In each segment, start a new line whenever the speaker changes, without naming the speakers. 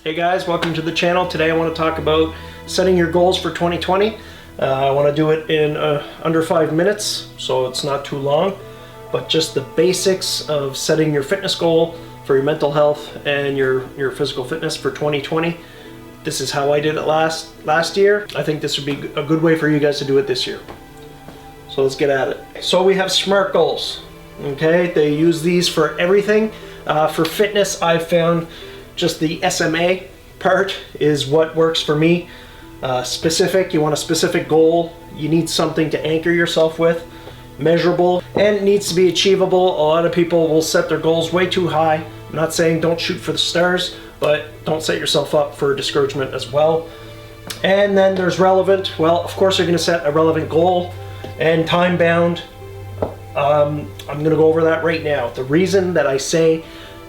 Hey guys, welcome to the channel. Today I want to talk about setting your goals for 2020. I want to do it in under 5 minutes, so it's not too long, but just the basics of setting your fitness goal for your mental health and your physical fitness for 2020. This is how I did it last year. I think this would be a good way for you guys to do it this year. So let's get at it. So we have SMART goals. Okay, they use these for everything. For fitness, I've found just the SMA part is what works for me. Specific, you want a specific goal. You need something to anchor yourself with. Measurable, and it needs to be achievable. A lot of people will set their goals way too high. I'm not saying don't shoot for the stars, but don't set yourself up for discouragement as well. And then there's relevant. Well, of course you're going to set a relevant goal, and time bound. I'm going to go over that right now. The reason that I say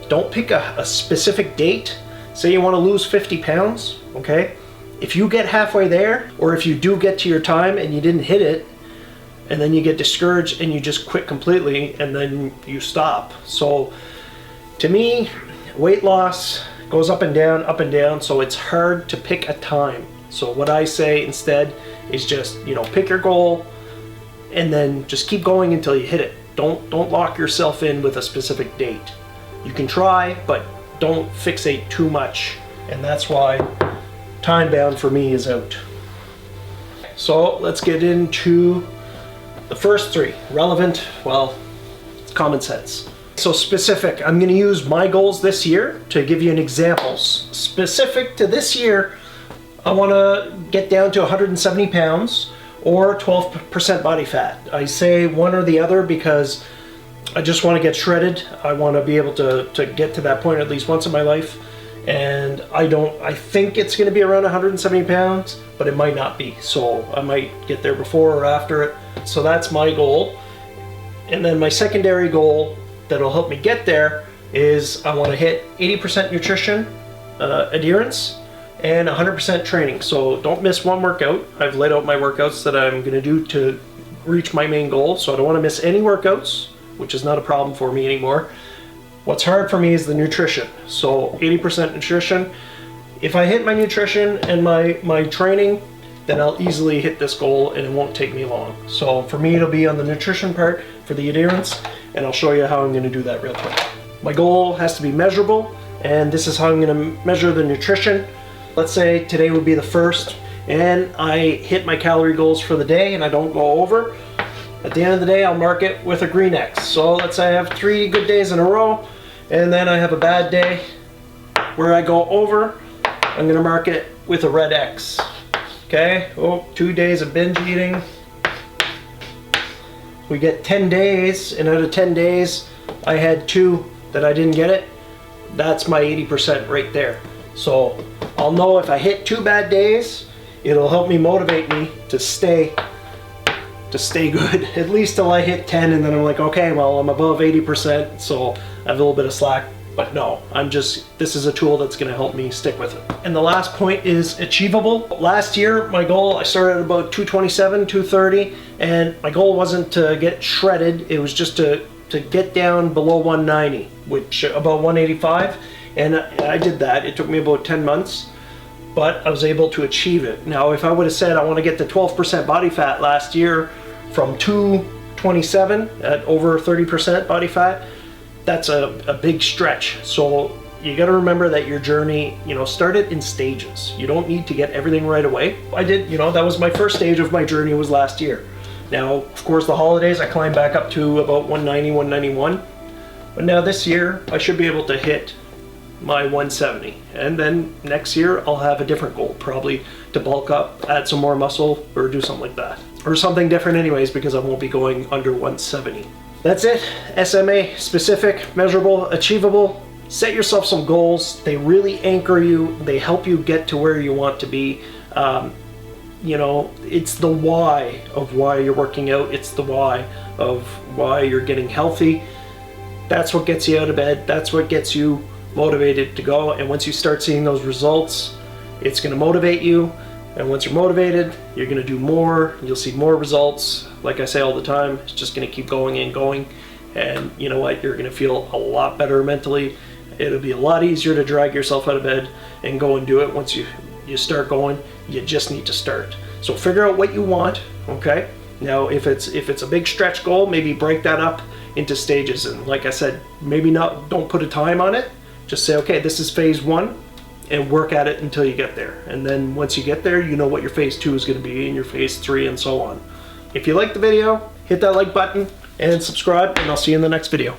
don't pick a specific date. Say you want to lose 50 pounds, okay? If you get halfway there, or if you do get to your time and you didn't hit it, and then you get discouraged and you just quit completely and then you stop. So to me, weight loss goes up and down, so it's hard to pick a time. So what I say instead is just, pick your goal and then just keep going until you hit it. Don't lock yourself in with a specific date. You can try, but don't fixate too much, and that's why time bound for me is out. So let's get into the first three. Relevant, well, it's common sense. So specific, I'm going to use my goals this year to give you an example. Specific to this year, I want to get down to 170 pounds or 12% body fat. I say one or the other because I just want to get shredded. I want to be able to get to that point at least once in my life. And I think it's going to be around 170 pounds, but it might not be. So I might get there before or after it. So that's my goal. And then my secondary goal that'll help me get there is I want to hit 80% nutrition adherence and 100% training. So don't miss one workout. I've laid out my workouts that I'm going to do to reach my main goal. So I don't want to miss any workouts, which is not a problem for me anymore. What's hard for me is the nutrition. So 80% nutrition. If I hit my nutrition and my training, then I'll easily hit this goal and it won't take me long. So for me, it'll be on the nutrition part for the adherence, and I'll show you how I'm going to do that real quick. My goal has to be measurable, and this is how I'm going to measure the nutrition. Let's say today would be the first, and I hit my calorie goals for the day and I don't go over. At the end of the day, I'll mark it with a green X. So let's say I have 3 good days in a row, and then I have a bad day where I go over. I'm going to mark it with a red X. Okay, 2 days of binge eating. We get 10 days, and out of 10 days, I had 2 that I didn't get it. That's my 80% right there. So I'll know if I hit 2 bad days, it'll help me motivate me to stay good, at least till I hit 10, and then I'm like, okay, well, I'm above 80%, so I have a little bit of slack. But no, this is a tool that's going to help me stick with it. And the last point is achievable. Last year, my goal, I started at about 227, 230, and my goal wasn't to get shredded, it was just to get down below 190, which about 185, and I did that. It took me about 10 months. But I was able to achieve it. Now, if I would have said I want to get to 12% body fat last year from 227 at over 30% body fat, that's a big stretch. So you got to remember that your journey, started in stages. You don't need to get everything right away. I did, that was my first stage of my journey was last year. Now, of course, the holidays, I climbed back up to about 190, 191. But now this year, I should be able to hit my 170, and then next year I'll have a different goal, probably to bulk up, add some more muscle, or do something like that, or something different anyways, because I won't be going under 170. That's it. SMA, specific, measurable, achievable. Set yourself some goals. They really anchor you. They help you get to where you want to be. It's the why of why you're working out. It's the why of why you're getting healthy. That's what gets you out of bed. That's what gets you motivated to go. And once you start seeing those results, it's going to motivate you. And once you're motivated, you're going to do more. You'll see more results. Like I say all the time, it's just going to keep going and going. And you know what? You're going to feel a lot better mentally, It'll be a lot easier to drag yourself out of bed and go and do it. Once you start going, you just need to start. So figure out what you want, okay? Now, if it's a big stretch goal, maybe break that up into stages. And like I said, maybe don't put a time on it. Just say, okay, this is phase 1, and work at it until you get there. And then once you get there, you know what your phase 2 is going to be, and your phase 3, and so on. If you like the video, hit that like button and subscribe, and I'll see you in the next video.